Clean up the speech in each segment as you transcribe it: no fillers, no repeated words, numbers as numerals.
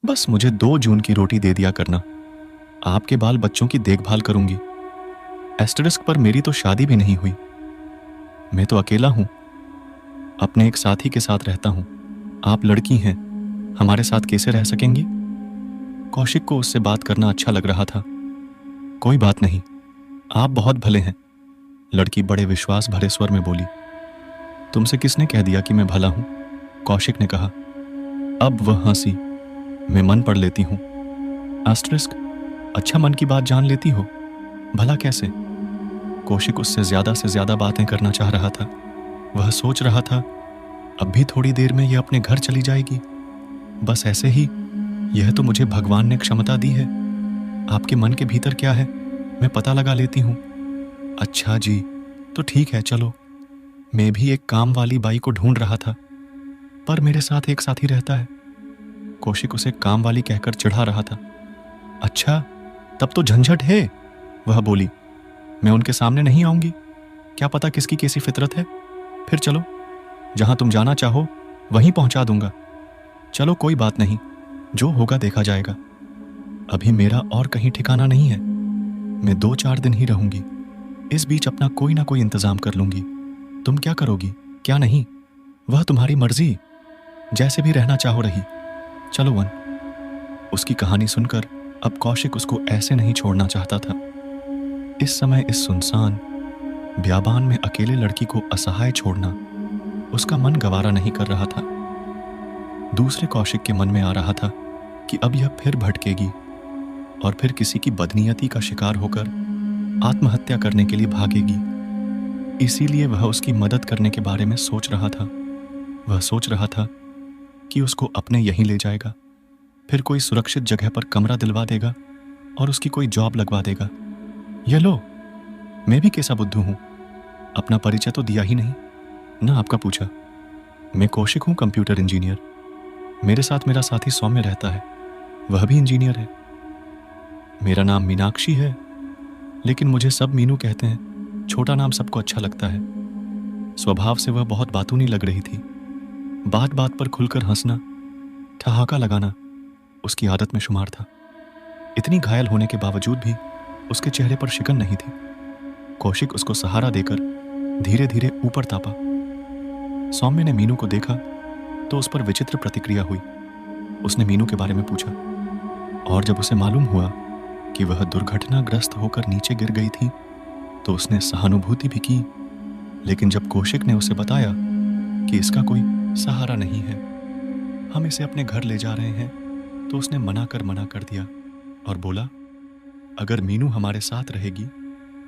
बस मुझे 2 जून की रोटी दे दिया करना। आपके बाल बच्चों की देखभाल करूंगी। एस्टेरिस्क पर मेरी तो शादी भी नहीं हुई। मैं तो अकेला हूं, अपने एक साथी के साथ रहता हूं। आप लड़की हैं, हमारे साथ कैसे रह सकेंगी? कौशिक को उससे बात करना अच्छा लग रहा था। कोई बात नहीं, आप बहुत भले हैं, लड़की बड़े विश्वास भरे स्वर में बोली। तुमसे किसने कह दिया कि मैं भला हूं? कौशिक ने कहा। अब वह हंसी। मैं मन पढ़ लेती हूं। एस्टेरिस्क, अच्छा मन की बात जान लेती हो? भला कैसे? कौशिक उससे ज्यादा बातें करना चाह रहा था। वह सोच रहा था, अब भी थोड़ी देर में यह अपने घर चली जाएगी। बस ऐसे ही। यह तो मुझे भगवान ने क्षमता दी है। आपके मन के भीतर क्या है मैं पता लगा लेती हूं। अच्छा जी, तो ठीक है, चलो। मैं भी एक काम वाली बाई को ढूंढ रहा था, पर मेरे साथ एक साथी रहता है। कौशिक उसे काम वाली कहकर चिढ़ा रहा था। अच्छा, तब तो झंझट है, वह बोली। मैं उनके सामने नहीं आऊंगी, क्या पता किसकी कैसी फितरत है। फिर चलो, जहां तुम जाना चाहो वहीं पहुंचा दूंगा। चलो कोई बात नहीं, जो होगा देखा जाएगा। अभी मेरा और कहीं ठिकाना नहीं है। मैं 2-4 दिन ही रहूंगी। इस बीच अपना कोई ना कोई इंतजाम कर लूंगी। तुम क्या करोगी, क्या नहीं, वह तुम्हारी मर्जी। जैसे भी रहना चाहो रही। चलो वन। उसकी कहानी सुनकर अब कौशिक उसको ऐसे नहीं छोड़ना चाहता था। इस समय इस सुनसान ब्याबान में अकेले लड़की को असहाय छोड़ना उसका मन गवारा नहीं कर रहा था। दूसरे कौशिक के मन में आ रहा था कि अब यह फिर भटकेगी और फिर किसी की बदनीयती का शिकार होकर आत्महत्या करने के लिए भागेगी। इसीलिए वह उसकी मदद करने के बारे में सोच रहा था। वह सोच रहा था कि उसको अपने यहीं ले जाएगा, फिर कोई सुरक्षित जगह पर कमरा दिलवा देगा और उसकी कोई जॉब लगवा देगा। ये लो, मैं भी कैसा बुद्धू हूं, अपना परिचय तो दिया ही नहीं, ना आपका पूछा। मैं कौशिक हूं, कंप्यूटर इंजीनियर। मेरे साथ मेरा साथी सौम्य रहता है, वह भी इंजीनियर है। मेरा नाम मीनाक्षी है, लेकिन मुझे सब मीनू कहते हैं। छोटा नाम सबको अच्छा लगता है। स्वभाव से वह बहुत बातूनी लग रही थी। बात बात पर खुलकर हंसना, ठहाका लगाना उसकी आदत में शुमार था। इतनी घायल होने के बावजूद भी उसके चेहरे पर शिकन नहीं थी। कौशिक उसको सहारा देकर धीरे धीरे ऊपर तापा। सौम्य ने मीनू को देखा तो उस पर विचित्र प्रतिक्रिया हुई। उसने मीनू के बारे में पूछा और जब उसे मालूम हुआ कि वह दुर्घटनाग्रस्त होकर नीचे गिर गई थी तो उसने सहानुभूति भी की। लेकिन जब कौशिक ने उसे बताया कि इसका कोई सहारा नहीं है, हम इसे अपने घर ले जा रहे हैं, तो उसने मना कर दिया और बोला, अगर मीनू हमारे साथ रहेगी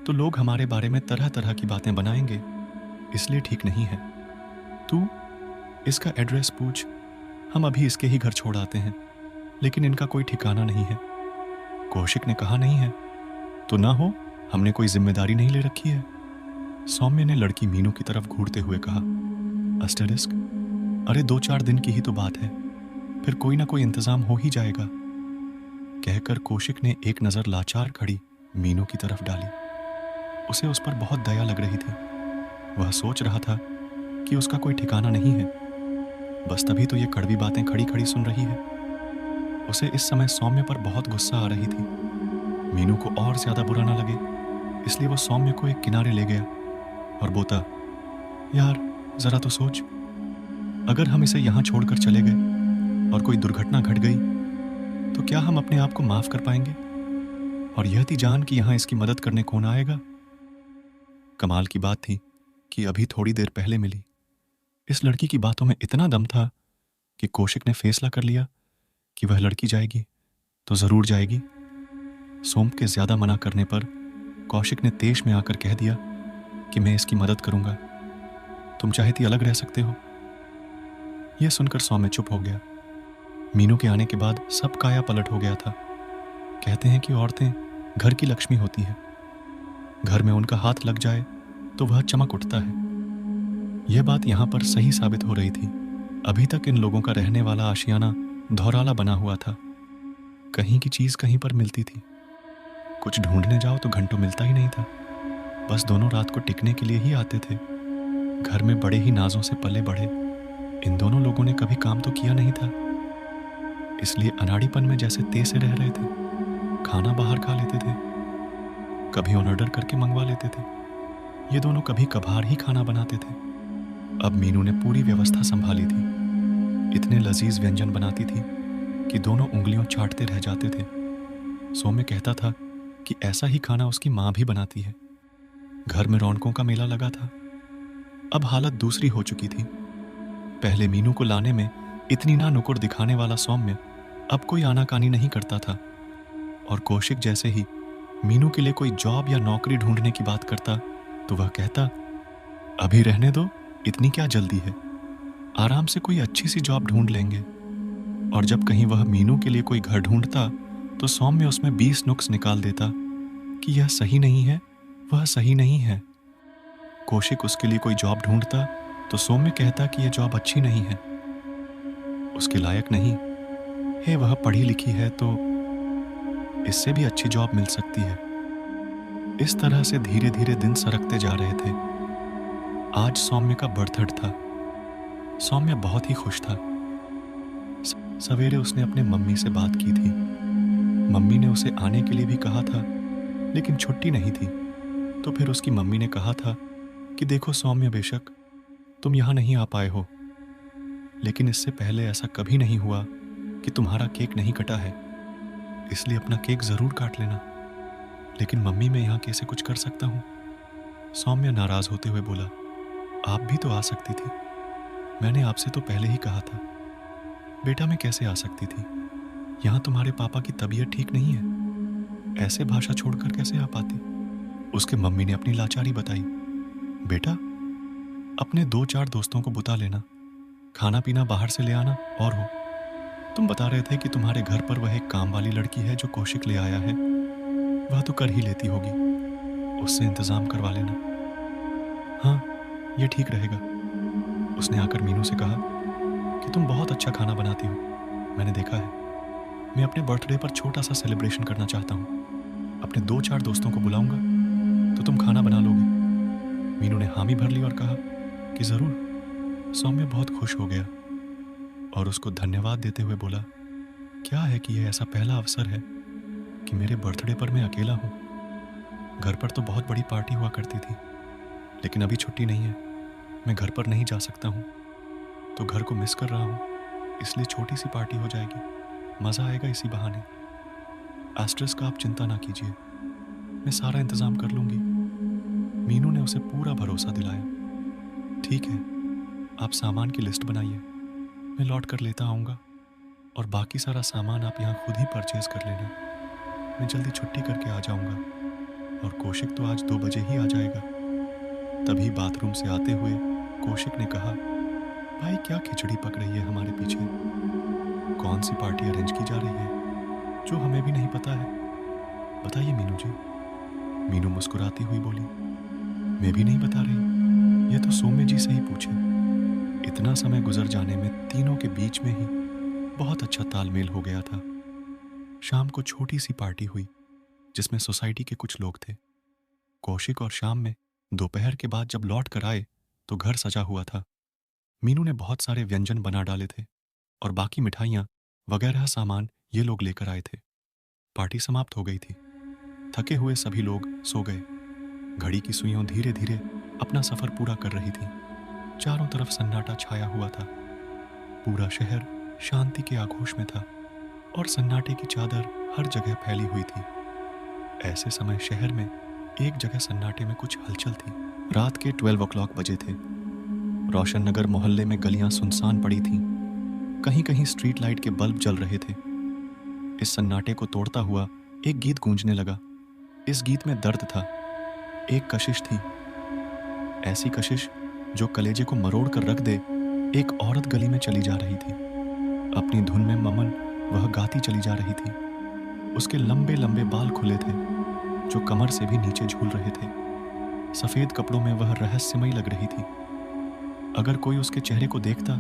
तो लोग हमारे बारे में तरह तरह की बातें बनाएंगे, इसलिए ठीक नहीं है। तू इसका एड्रेस पूछ, हम अभी इसके ही घर छोड़ आते हैं, लेकिन इनका कोई ठिकाना नहीं है। कौशिक ने कहा, नहीं है तो ना हो, हमने कोई जिम्मेदारी नहीं ले रखी है। सौम्य ने लड़की मीनू की तरफ घूरते हुए कहा, एस्टेरिस्क, अरे 2-4 दिन की ही तो बात है, फिर कोई ना कोई इंतजाम हो ही जाएगा। कहकर कौशिक ने एक नजर लाचार खड़ी मीनू की तरफ डाली। उसे उस पर बहुत दया लग रही थी। वह सोच रहा था कि उसका कोई ठिकाना नहीं है, बस तभी तो ये कड़वी बातें खड़ी खड़ी सुन रही है। उसे इस समय सौम्य पर बहुत गुस्सा आ रही थी। मीनू को और ज्यादा बुरा ना लगे, इसलिए वो सौम्य को एक किनारे ले गया और बोता, यार जरा तो सोच, अगर हम इसे यहां छोड़कर चले गए और कोई दुर्घटना घट गई तो क्या हम अपने आप को माफ कर पाएंगे? और यह थी जान कि यहां इसकी मदद करने कौन आएगा। कमाल की बात थी कि अभी थोड़ी देर पहले मिली। इस लड़की की बातों में इतना दम था कि कौशिक ने फैसला कर लिया कि वह लड़की जाएगी तो जरूर जाएगी। सोम के ज्यादा मना करने पर कौशिक ने तेज में आकर कह दिया कि मैं इसकी मदद करूंगा, तुम चाहे तो अलग रह सकते हो। यह सुनकर सौम्य चुप हो गया। मीनू के आने के बाद सब काया पलट हो गया था। कहते हैं कि औरतें घर की लक्ष्मी होती हैं, घर में उनका हाथ लग जाए तो वह चमक उठता है। यह बात यहां पर सही साबित हो रही थी। अभी तक इन लोगों का रहने वाला आशियाना धौराला बना हुआ था। कहीं की चीज कहीं पर मिलती थी, कुछ ढूंढने जाओ तो घंटों मिलता ही नहीं था। बस दोनों रात को टिकने के लिए ही आते थे। घर में बड़े ही नाजों से पले बढ़े इन दोनों लोगों ने कभी काम तो किया नहीं था। इसलिए अनाड़ीपन में जैसे तेज से रह रहे थे। खाना बाहर खा लेते थे, कभी ऑर्डर करके मंगवा लेते थे। ये दोनों कभी कभार ही खाना बनाते थे। अब मीनू ने पूरी व्यवस्था संभाली थी। इतने लजीज व्यंजन बनाती थी कि दोनों उंगलियों चाटते रह जाते थे। सौम्य कहता था कि ऐसा ही खाना उसकी माँ भी बनाती है। घर में रौनकों का मेला लगा था। अब हालत दूसरी हो चुकी थी। पहले मीनू को लाने में इतनी ना नुकुर दिखाने वाला सौम्य अब कोई आनाकानी नहीं करता था। और कौशिक जैसे ही मीनू के लिए कोई जॉब या नौकरी ढूंढने की बात करता तो वह कहता, अभी रहने दो, इतनी क्या जल्दी है, आराम से कोई अच्छी सी जॉब ढूंढ लेंगे। और जब कहीं वह मीनू के लिए कोई घर ढूंढता तो सौम्य उसमें 20 नुक्स निकाल देता कि यह सही नहीं है, वह सही नहीं है। कौशिक उसके लिए कोई जॉब ढूंढता तो सौम्य कहता कि यह जॉब अच्छी नहीं है, उसके लायक नहीं है, वह पढ़ी लिखी है तो इससे भी अच्छी जॉब मिल सकती है। इस तरह से धीरे धीरे दिन सरकते जा रहे थे। आज सौम्य का बर्थडे था। सौम्य बहुत ही खुश था। सवेरे उसने अपने मम्मी से बात की थी। मम्मी ने उसे आने के लिए भी कहा था, लेकिन छुट्टी नहीं थी। तो फिर उसकी मम्मी ने कहा था कि देखो सौम्य, बेशक तुम यहाँ नहीं आ पाए हो, लेकिन इससे पहले ऐसा कभी नहीं हुआ कि तुम्हारा केक नहीं कटा है, इसलिए अपना केक जरूर काट लेना। लेकिन मम्मी, मैं यहाँ कैसे कुछ कर सकता हूँ? सौम्य नाराज होते हुए बोला, आप भी तो आ सकती थी, मैंने आपसे तो पहले ही कहा था। बेटा, मैं कैसे आ सकती थी? यहाँ तुम्हारे पापा की तबीयत ठीक नहीं है, ऐसे भाषा छोड़कर कैसे आ पाती? उसके मम्मी ने अपनी लाचारी बताई। बेटा, अपने 2-4 दोस्तों को बुला लेना, खाना पीना बाहर से ले आना। और हो, तुम बता रहे थे कि तुम्हारे घर पर वह एक काम वाली लड़की है जो कौशिक ले आया है, वह तो कर ही लेती होगी, उससे इंतजाम करवा लेना। हाँ, यह ठीक रहेगा। उसने आकर मीनू से कहा कि तुम बहुत अच्छा खाना बनाती हो, मैंने देखा है। मैं अपने बर्थडे पर छोटा सा सेलिब्रेशन करना चाहता हूँ। अपने 2-4 दोस्तों को बुलाऊंगा तो तुम खाना बना लोगे। मीनू ने हामी भर ली और कहा कि जरूर। सौम्य बहुत खुश हो गया और उसको धन्यवाद देते हुए बोला, क्या है कि यह ऐसा पहला अवसर है कि मेरे बर्थडे पर मैं अकेला हूँ। घर पर तो बहुत बड़ी पार्टी हुआ करती थी, लेकिन अभी छुट्टी नहीं है, मैं घर पर नहीं जा सकता हूँ, तो घर को मिस कर रहा हूँ, इसलिए छोटी सी पार्टी हो जाएगी, मज़ा आएगा इसी बहाने। एस्ट्रेस का आप चिंता ना कीजिए, मैं सारा इंतज़ाम कर लूँगी। मीनू ने उसे पूरा भरोसा दिलाया। ठीक है, आप सामान की लिस्ट बनाइए, मैं लौट कर लेता आऊँगा, और बाकी सारा सामान आप यहाँ खुद ही परचेज कर लेना। मैं जल्दी छुट्टी करके आ जाऊँगा, और कौशिक तो आज 2 बजे ही आ जाएगा। तभी बाथरूम से आते हुए कौशिक ने कहा, भाई क्या खिचड़ी पक रही है हमारे पीछे? कौन सी पार्टी अरेंज की जा रही है जो हमें भी नहीं पता है? बताइए मीनू जी। मीनू मुस्कुराती हुई बोली, मैं भी नहीं बता रही, यह तो सौम्य जी से ही पूछे। इतना समय गुजर जाने में तीनों के बीच में ही बहुत अच्छा तालमेल हो गया था। शाम को छोटी सी पार्टी हुई जिसमें सोसाइटी के कुछ लोग थे। कौशिक और शाम में दोपहर के बाद जब लौट कर आए तो घर सजा हुआ था। मीनू ने बहुत सारे व्यंजन बना डाले थे और बाकी मिठाइयाँ वगैरह सामान ये लोग लेकर आए थे। पार्टी समाप्त हो गई थी। थके हुए सभी लोग सो गए। घड़ी की सुइयों धीरे धीरे अपना सफर पूरा कर रही थी। चारों तरफ सन्नाटा छाया हुआ था। पूरा शहर शांति के आगोश में था और सन्नाटे की चादर हर जगह फैली हुई थी। ऐसे समय शहर में एक जगह सन्नाटे में कुछ हलचल थी। रात के 12 o'clock बजे थे। रोशन नगर मोहल्ले में गलियां सुनसान पड़ी थीं। कहीं कहीं स्ट्रीट लाइट के बल्ब जल रहे थे। इस सन्नाटे को तोड़ता हुआ एक गीत गूंजने लगा। इस गीत में दर्द था। एक कशिश थी, ऐसी कशिश जो कलेजे को मरोड़ कर रख दे। एक औरत गली में चली जा रही थी। अपनी धुन में ममन वह गाती चली जा रही थी। उसके लंबे लंबे बाल खुले थे जो कमर से भी नीचे झूल रहे थे। सफेद कपड़ों में वह रहस्यमयी लग रही थी। अगर कोई उसके चेहरे को देखता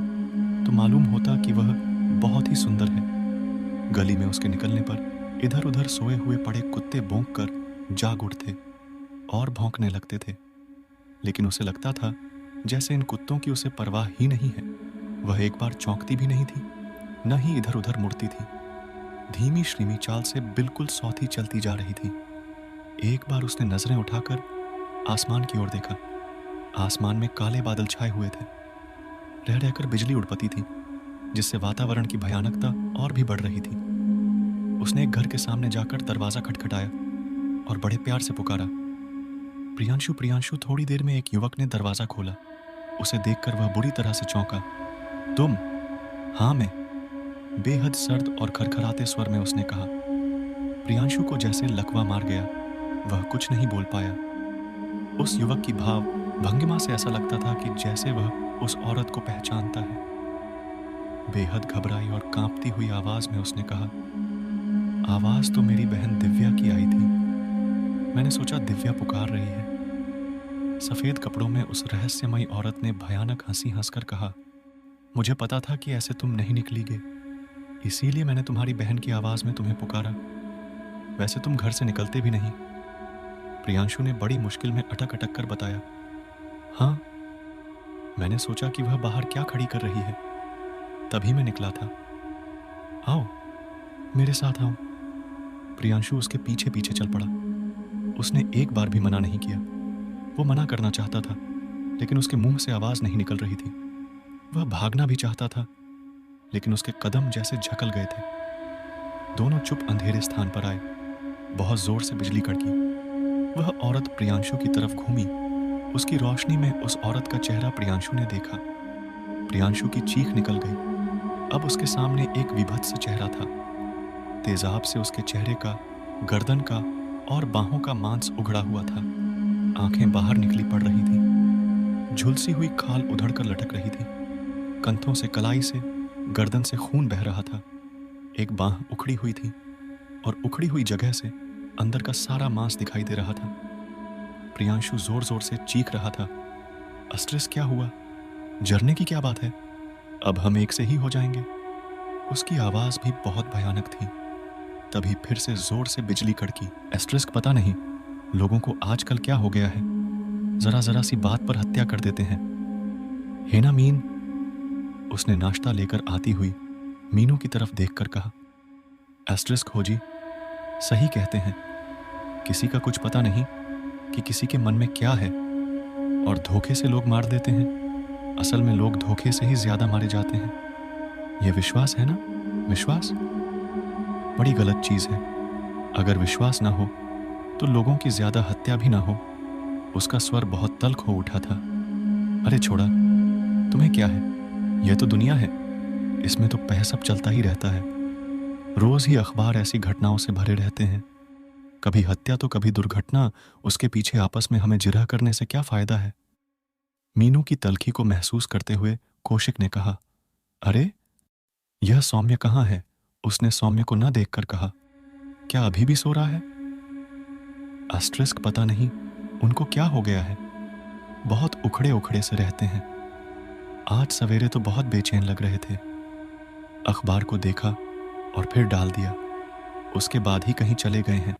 तो मालूम होता कि वह बहुत ही सुंदर है। गली में उसके निकलने पर इधर उधर सोए हुए पड़े कुत्ते भौंक कर जाग उठते और भौंकने लगते थे, लेकिन उसे लगता था जैसे इन कुत्तों की उसे परवाह ही नहीं है। वह एक बार चौंकती भी नहीं थी, न ही इधर उधर मुड़ती थी। धीमी श्रीमी चाल से बिल्कुल सौती चलती जा रही थी। एक बार उसने नजरें उठाकर आसमान की ओर देखा। आसमान में काले बादल छाए हुए थे। रह रहकर बिजली उड़पती थी, जिससे वातावरण की भयानकता और भी बढ़ रही थी। उसने एक घर के सामने जाकर दरवाजा खटखटाया और बड़े प्यार से पुकारा, प्रियांशु प्रियांशु। थोड़ी देर में एक युवक ने दरवाजा खोला। उसे देखकर वह बुरी तरह से चौंका। तुम? हाँ मैं, बेहद सर्द और खरखराते स्वर में उसने कहा। प्रियांशु को जैसे लकवा मार गया। वह कुछ नहीं बोल पाया। उस युवक की भाव भंगिमा से ऐसा लगता था कि जैसे वह उस औरत को पहचानता है। बेहद घबराई और कांपती हुई आवाज में उसने कहा, आवाज तो मेरी बहन दिव्या की आई थी। मैंने सोचा दिव्या पुकार रही है। सफेद कपड़ों में उस रहस्यमयी औरत ने भयानक हंसी हंसकर कहा, मुझे पता था कि ऐसे तुम नहीं निकलीगे, इसीलिए मैंने तुम्हारी बहन की आवाज में तुम्हें पुकारा। वैसे तुम घर से निकलते भी नहीं। प्रियांशु ने बड़ी मुश्किल में अटक अटक कर बताया, हाँ, मैंने सोचा कि वह बाहर क्या खड़ी कर रही है, तभी मैं निकला था। आओ, मेरे साथ आओ। प्रियांशु उसके पीछे पीछे चल पड़ा। उसने एक बार भी मना नहीं किया। वो मना करना चाहता था, लेकिन उसके मुंह से आवाज नहीं निकल रही थी। वह भागना भी चाहता था, लेकिन उसके कदम जैसे झकल गए थे। दोनों चुप अंधेरे स्थान पर आए। बहुत जोर से बिजली कड़की। वह औरत प्रियांशु की तरफ घूमी। उसकी रोशनी में उस औरत का चेहरा प्रियांशु ने देखा। प्रियांशु की चीख निकल गई। अब उसके सामने एक विभत्स चेहरा था। तेजाब से उसके चेहरे का, गर्दन का और बाहों का मांस उघड़ा हुआ था। आंखें बाहर निकली पड़ रही थी। झुलसी हुई खाल उधड़कर लटक रही थी। कंधों से, कलाई से, गर्दन से खून बह रहा था। एक बांह उखड़ी हुई थी और उखड़ी हुई जगह से अंदर का सारा मांस दिखाई दे रहा था। प्रियांशु जोर जोर से चीख रहा था, अस्ट्रिस क्या हुआ? जरने की क्या बात है? अब हम एक से ही हो जाएंगे। उसकी आवाज भी बहुत भयानक थी। तभी फिर से जोर से बिजली कड़की। एस्ट्रिस्क पता नहीं लोगों को आजकल क्या हो गया है, जरा जरा सी बात पर हत्या कर देते हैं। है ना मीन? उसने नाश्ता लेकर आती हुई मीनू की तरफ देखकर कहा, एस्ट्रिस्क हो जी, सही कहते हैं, किसी का कुछ पता नहीं कि किसी के मन में क्या है, और धोखे से लोग मार देते हैं। असल में लोग धोखे से ही ज्यादा मारे जाते हैं। यह विश्वास है ना? विश्वास बड़ी गलत चीज है। अगर विश्वास ना हो तो लोगों की ज्यादा हत्या भी ना हो। उसका स्वर बहुत तल्ख हो उठा था। अरे छोड़ा, तुम्हें क्या है? यह तो दुनिया है, इसमें तो पह-सब चलता ही रहता है। रोज ही अखबार ऐसी घटनाओं से भरे रहते हैं। कभी हत्या तो कभी दुर्घटना। उसके पीछे आपस में हमें जिरह करने से क्या फायदा है? मीनू की तल्खी को महसूस करते हुए कौशिक ने कहा, अरे यह सौम्य कहाँ है? उसने सौम्य को न देखकर कहा, क्या अभी भी सो रहा है? एस्ट्रिस्क पता नहीं उनको क्या हो गया है, बहुत उखड़े उखड़े से रहते हैं। आज सवेरे तो बहुत बेचैन लग रहे थे। अखबार को देखा और फिर डाल दिया। उसके बाद ही कहीं चले गए हैं।